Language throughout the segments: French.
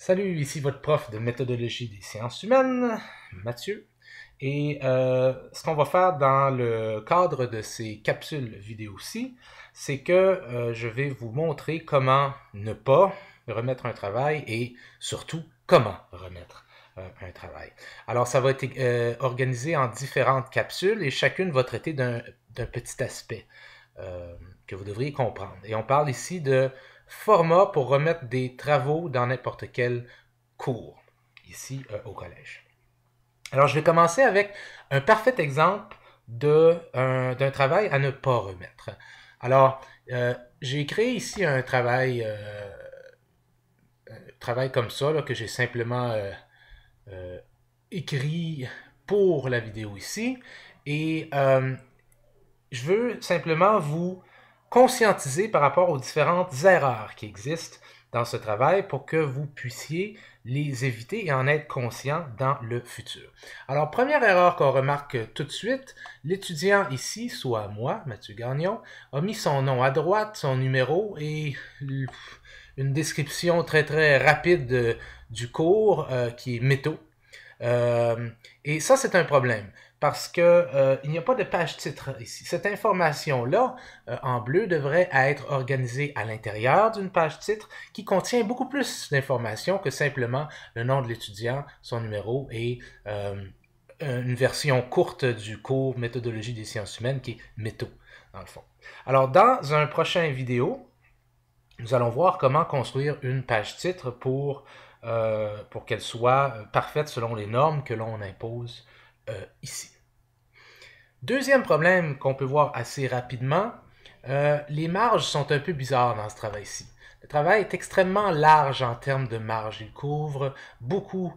Salut, ici votre prof de méthodologie des sciences humaines, Mathieu. Et ce qu'on va faire dans le cadre de ces capsules vidéo-ci, c'est que je vais vous montrer comment ne pas remettre un travail et surtout comment remettre un travail. Alors ça va être organisé en différentes capsules et chacune va traiter d'un petit aspect que vous devriez comprendre. Et on parle ici de format pour remettre des travaux dans n'importe quel cours, ici au collège. Alors, je vais commencer avec un parfait exemple d'un travail à ne pas remettre. Alors, j'ai créé ici un travail comme ça, là, que j'ai simplement écrit pour la vidéo ici. Et je veux simplement vous conscientiser par rapport aux différentes erreurs qui existent dans ce travail pour que vous puissiez les éviter et en être conscient dans le futur. Alors, première erreur qu'on remarque tout de suite, l'étudiant ici, soit moi, Mathieu Gagnon, a mis son nom à droite, son numéro et une description très très rapide du cours qui est métaux. Et ça, c'est un problème parce que il n'y a pas de page titre ici. Cette information-là, en bleu, devrait être organisée à l'intérieur d'une page titre qui contient beaucoup plus d'informations que simplement le nom de l'étudiant, son numéro et une version courte du cours Méthodologie des sciences humaines qui est métaux, dans le fond. Alors, dans un prochain vidéo, nous allons voir comment construire une page titre pour qu'elle soit parfaite selon les normes que l'on impose ici. Deuxième problème qu'on peut voir assez rapidement, les marges sont un peu bizarres dans ce travail-ci. Le travail est extrêmement large en termes de marge. Il couvre beaucoup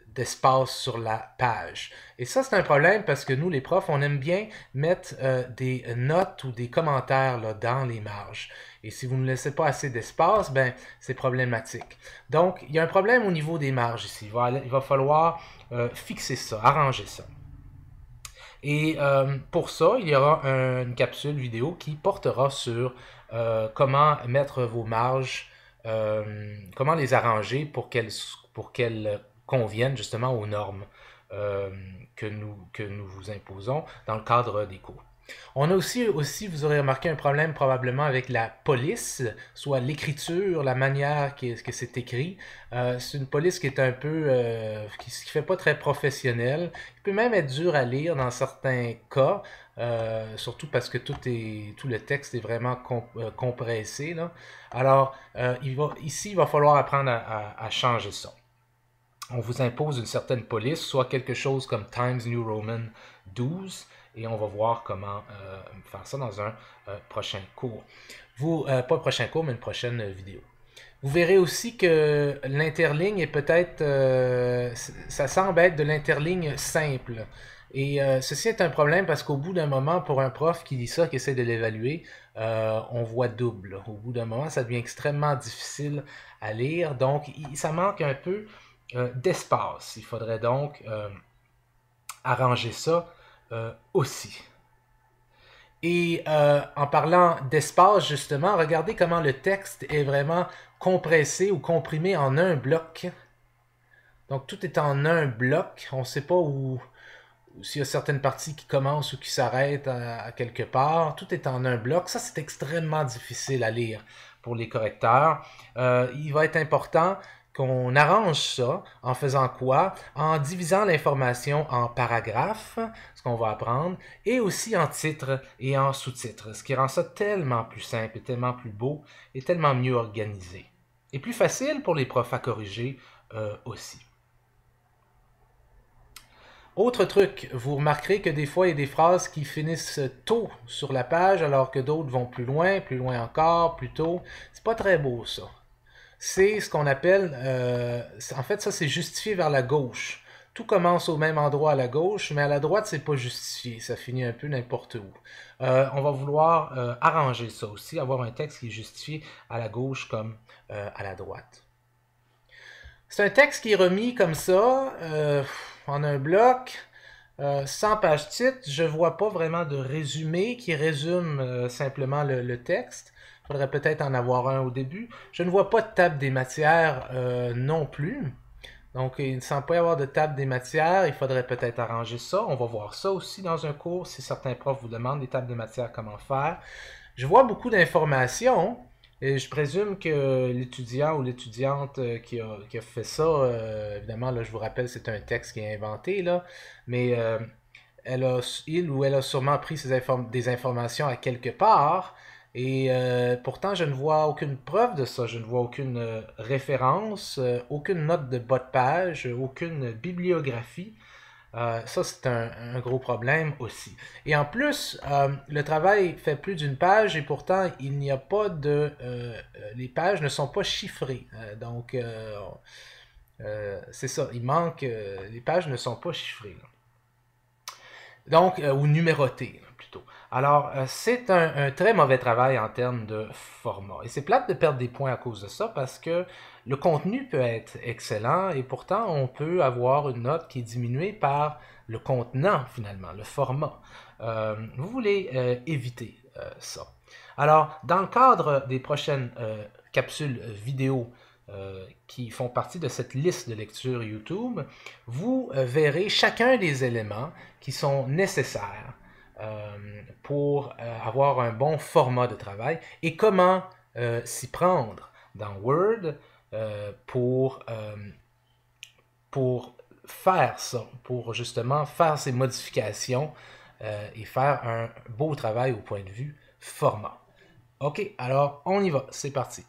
d'espace sur la page. Et ça, c'est un problème parce que nous, les profs, on aime bien mettre des notes ou des commentaires là, dans les marges. Et si vous ne laissez pas assez d'espace, ben, c'est problématique. Donc, il y a un problème au niveau des marges ici. Il va falloir fixer ça, arranger ça. Et pour ça, il y aura une capsule vidéo qui portera sur comment mettre vos marges, comment les arranger pour qu'elles conviennent justement aux normes que nous vous imposons dans le cadre des cours. On a aussi, vous aurez remarqué, un problème probablement avec la police, soit l'écriture, la manière que c'est écrit. C'est une police qui est un peu, qui fait pas très professionnelle, qui peut même être dur à lire dans certains cas, surtout parce que tout le texte est vraiment compressé, là. Alors, ici, il va falloir apprendre à changer ça. On vous impose une certaine police, soit quelque chose comme Times New Roman 12, et on va voir comment faire ça dans un prochain cours. Pas prochain cours, mais une prochaine vidéo. Vous verrez aussi que l'interligne est peut-être, ça semble être de l'interligne simple. Et ceci est un problème parce qu'au bout d'un moment, pour un prof qui lit ça, qui essaie de l'évaluer, on voit double. Au bout d'un moment, ça devient extrêmement difficile à lire. Donc, ça manque un peu d'espace. Il faudrait donc arranger ça aussi. Et en parlant d'espace, justement, regardez comment le texte est vraiment compressé ou comprimé en un bloc. Donc, tout est en un bloc. On ne sait pas où s'il y a certaines parties qui commencent ou qui s'arrêtent à quelque part. Tout est en un bloc. Ça, c'est extrêmement difficile à lire pour les correcteurs. Il va être important qu'on arrange ça en faisant quoi? En divisant l'information en paragraphes, ce qu'on va apprendre, et aussi en titres et en sous-titres, ce qui rend ça tellement plus simple et tellement plus beau et tellement mieux organisé. Et plus facile pour les profs à corriger aussi. Autre truc, vous remarquerez que des fois, il y a des phrases qui finissent tôt sur la page, alors que d'autres vont plus loin encore, plus tôt. C'est pas très beau, ça. C'est ce qu'on appelle, en fait, ça c'est justifié vers la gauche. Tout commence au même endroit à la gauche, mais à la droite, c'est pas justifié. Ça finit un peu n'importe où. On va vouloir arranger ça aussi, avoir un texte qui est justifié à la gauche comme à la droite. C'est un texte qui est remis comme ça, en un bloc, sans page titre. Je vois pas vraiment de résumé qui résume simplement le texte. Il faudrait peut-être en avoir un au début. Je ne vois pas de table des matières non plus. Donc, il ne semble pas y avoir de table des matières. Il faudrait peut-être arranger ça. On va voir ça aussi dans un cours. Si certains profs vous demandent des tables des matières, comment faire. Je vois beaucoup d'informations. Et je présume que l'étudiant ou l'étudiante qui a fait ça, évidemment, là, je vous rappelle, c'est un texte qui est inventé, là, mais il ou elle a sûrement pris des informations à quelque part, et pourtant je ne vois aucune preuve de ça, je ne vois aucune référence, aucune note de bas de page, aucune bibliographie. Ça, c'est un gros problème aussi. Et en plus, le travail fait plus d'une page et pourtant, il n'y a pas de... les pages ne sont pas chiffrées. Donc, c'est ça, il manque... les pages ne sont pas chiffrées, là. Donc, ou numérotées, là, plutôt. Alors, c'est un très mauvais travail en termes de format. Et c'est plate de perdre des points à cause de ça parce que le contenu peut être excellent et pourtant on peut avoir une note qui est diminuée par le contenant finalement, le format. Vous voulez éviter ça. Alors, dans le cadre des prochaines capsules vidéo qui font partie de cette liste de lecture YouTube, vous verrez chacun des éléments qui sont nécessaires pour avoir un bon format de travail et comment s'y prendre dans Word pour faire ça, pour justement faire ces modifications et faire un beau travail au point de vue format. OK, alors on y va, c'est parti.